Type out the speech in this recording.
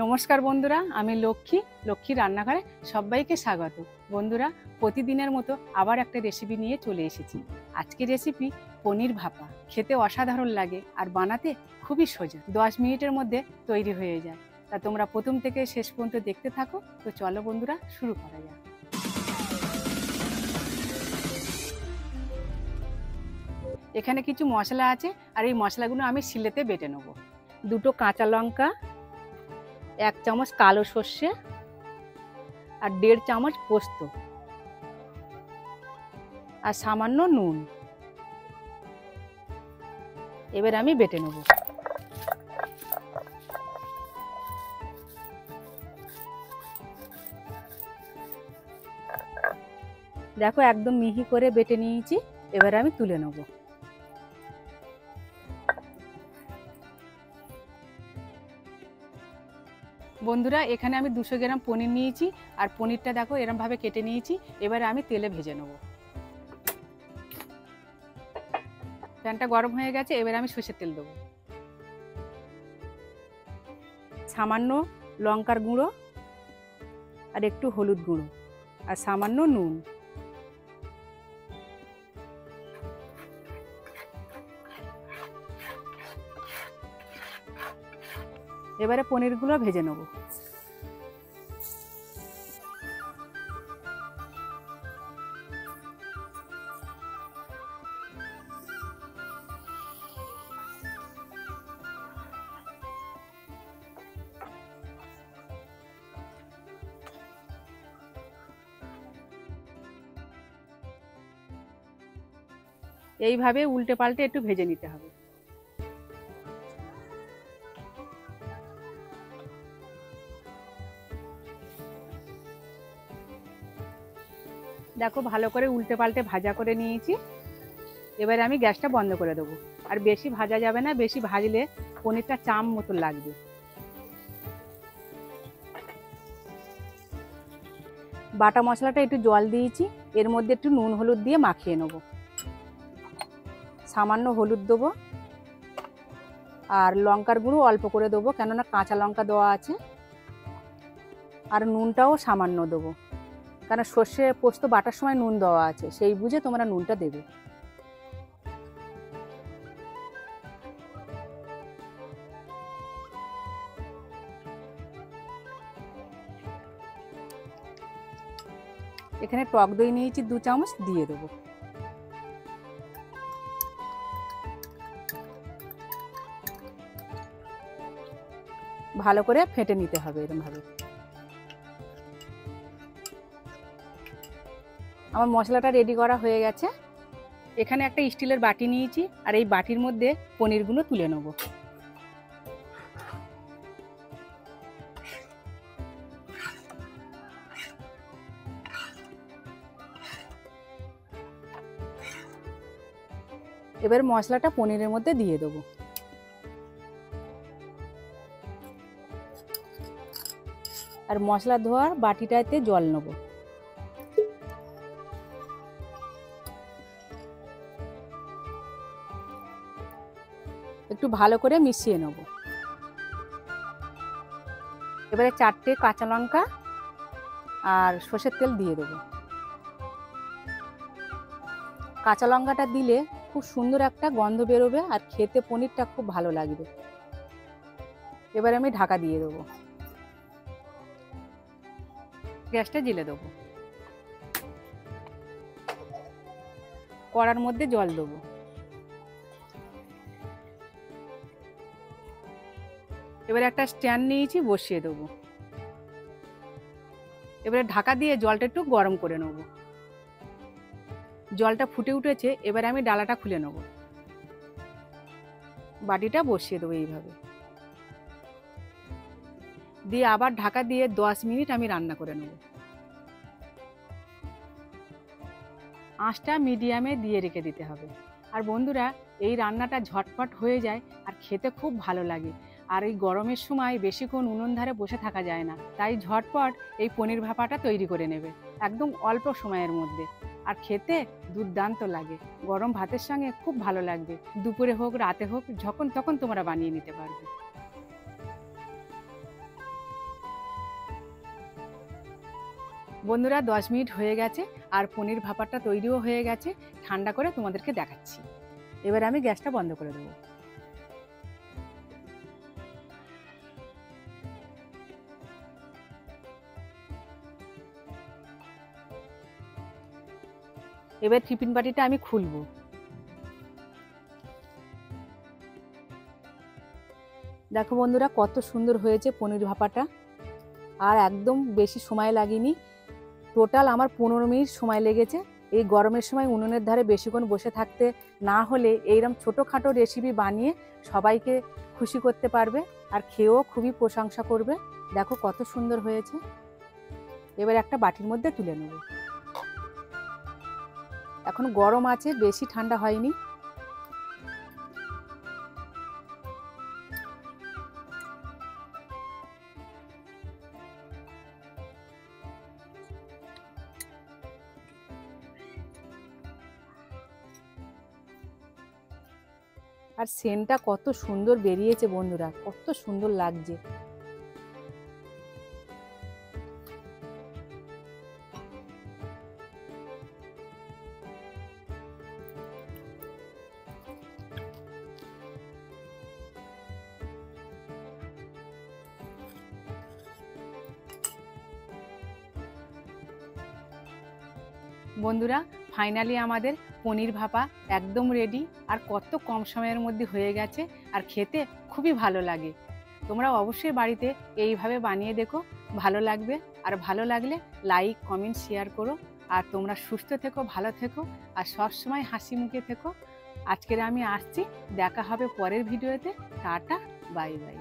নমস্কার বন্ধুরা, আমি লক্ষ্মী রান্নাঘরে সবাইকে স্বাগত। বন্ধুরা, প্রতিদিনের মতো আবার একটা রেসিপি নিয়ে চলে এসেছি। আজকের রেসিপি পনির ভাপা। খেতে অসাধারণ লাগে আর বানাতে খুবই সোজা, 10 মিনিটের মধ্যে তৈরি হয়ে যায়। তা তোমরা প্রথম থেকে শেষ পর্যন্ত দেখতে থাকো। তো চলো বন্ধুরা, শুরু করা যাক। এখানে কিছু মশলা আছে আর এই মশলাগুলো আমি শিলেতে বেটে নেব। 2 কাঁচা লঙ্কা, 1 চামচ কালো সর্ষে আর 1.5 চামচ পোস্ত আর সামান্য নুন। এবার আমি বেটে নেব। দেখো, একদম মিহি করে বেটে নিয়েছি। এবার আমি তুলে নেব। বন্ধুরা, এখানে আমি 200 গ্রাম পনির নিয়েছি আর পনিরটা দেখো এরকম ভাবে কেটে নিয়েছি। এবারে আমি তেলে ভেজে নেব। প্যানটা গরম হয়ে গেছে, এবারে আমি সরষের তেল দেবো। সামান্য লঙ্কার গুঁড়ো আর একটু হলুদ গুঁড়ো আর সামান্য নুন। এবারে পনিরগুলো ভেজে নেব। এইভাবে উল্টে পাল্টে একটু ভেজে নিতে হবে। দেখো, ভালো করে উল্টে পাল্টে ভাজা করে নিয়েছি। এবারে আমি গ্যাসটা বন্ধ করে দেবো। আর বেশি ভাজা যাবে না, বেশি ভাজলে পনিরটা চাম মতো লাগবে। বাটা মশলাটা একটু জল দিয়েছি, এর মধ্যে একটু নুন হলুদ দিয়ে মাখিয়ে নেব। সামান্য হলুদ দেবো আর লঙ্কার গুঁড়ো অল্প করে দেবো, কেননা কাঁচা লঙ্কা দেওয়া আছে। আর নুনটাও সামান্য দেবো, কারণ সর্ষে পোস্ত বাটার সময় নুন দেওয়া আছে, সেই বুঝে তোমরা নুনটা দেবে। এখানে টক দই নিয়েছি 2 চামচ, দিয়ে দেবো। ভালো করে ফেটে নিতে হবে এরকম ভাবে। আমার মশলাটা রেডি করা হয়ে গেছে। এখানে একটা স্টিলের বাটি নিয়েছি আর এই বাটির মধ্যে পনিরগুলো তুলে নেব। এবার মশলাটা পনিরের মধ্যে দিয়ে দেবো। আর মশলা ধোয়ার বাটিটাতে জল নেব। একটু ভালো করে মিশিয়ে নেব। এবারে 4টে কাঁচা লঙ্কা আর সর্ষের তেল দিয়ে দেবো। কাঁচা লঙ্কাটা দিলে খুব সুন্দর একটা গন্ধ বেরোবে আর খেতে পনিরটা খুব ভালো লাগবে। এবারে আমি ঢাকা দিয়ে দেবো। গ্যাসটা জ্বেলে দেবো। কড়ার মধ্যে জল দেবো। এবারে একটা স্ট্যান্ড নিয়েছি, বসিয়ে দেবো। এবারে ঢাকা দিয়ে জলটা একটু গরম করে নেব। জলটা ফুটে উঠেছে, এবারে আমি ডালাটা খুলে নেব। বাটিটা বসিয়ে দেবো এইভাবে, দিয়ে আবার ঢাকা দিয়ে 10 মিনিট আমি রান্না করে নেব। আঁচটা মিডিয়ামে দিয়ে রেখে দিতে হবে। আর বন্ধুরা, এই রান্নাটা ঝটপট হয়ে যায় আর খেতে খুব ভালো লাগে। আর এই গরমের সময় বেশিক্ষণ উনুন ধারে বসে থাকা যায় না, তাই ঝটপট এই পনির ভাপাটা তৈরি করে নেবে একদম অল্প সময়ের মধ্যে। আর খেতে দুর্দান্ত লাগে, গরম ভাতের সঙ্গে খুব ভালো লাগবে। দুপুরে হোক রাতে হোক, যখন তখন তোমরা বানিয়ে নিতে পারবে। বন্ধুরা 10 মিনিট হয়ে গেছে আর পনির ভাপাটা তৈরিও হয়ে গেছে। ঠান্ডা করে তোমাদেরকে দেখাচ্ছি। এবার আমি গ্যাসটা বন্ধ করে দেবো। এবার টিফিন বাটিটা আমি খুলবো। দেখো বন্ধুরা কত সুন্দর হয়েছে পনির ভাপাটা, আর একদম বেশি সময় লাগেনি। টোটাল আমার 15 মিনিট সময় লেগেছে। এই গরমের সময় উনুনের ধারে বেশিক্ষণ বসে থাকতে না হলে এইরকম ছোটোখাটো রেসিপি বানিয়ে সবাইকে খুশি করতে পারবে, আর খেয়েও খুবই প্রশংসা করবে। দেখো কত সুন্দর হয়েছে। এবার একটা বাটির মধ্যে তুলে নেব। এখন গরম আছে, বেশি ঠান্ডা হয়নি। আর সেন্টটা কত সুন্দর বেরিয়েছে বন্ধুরা, কত সুন্দর লাগছে। বন্ধুরা ফাইনালি আমাদের পনির ভাপা একদম রেডি, আর কত কম সময়ের মধ্যে হয়ে গেছে, আর খেতে খুবই ভালো লাগে। তোমরা অবশ্যই বাড়িতে এইভাবে বানিয়ে দেখো, ভালো লাগবে। আর ভালো লাগলে লাইক কমেন্ট শেয়ার করো। আর তোমরা সুস্থ থেকো, ভালো থেকো, আর সবসময় হাসি মুখে থেকো। আজকের আমি আসছি, দেখা হবে পরের ভিডিওতে। Tata, bye bye.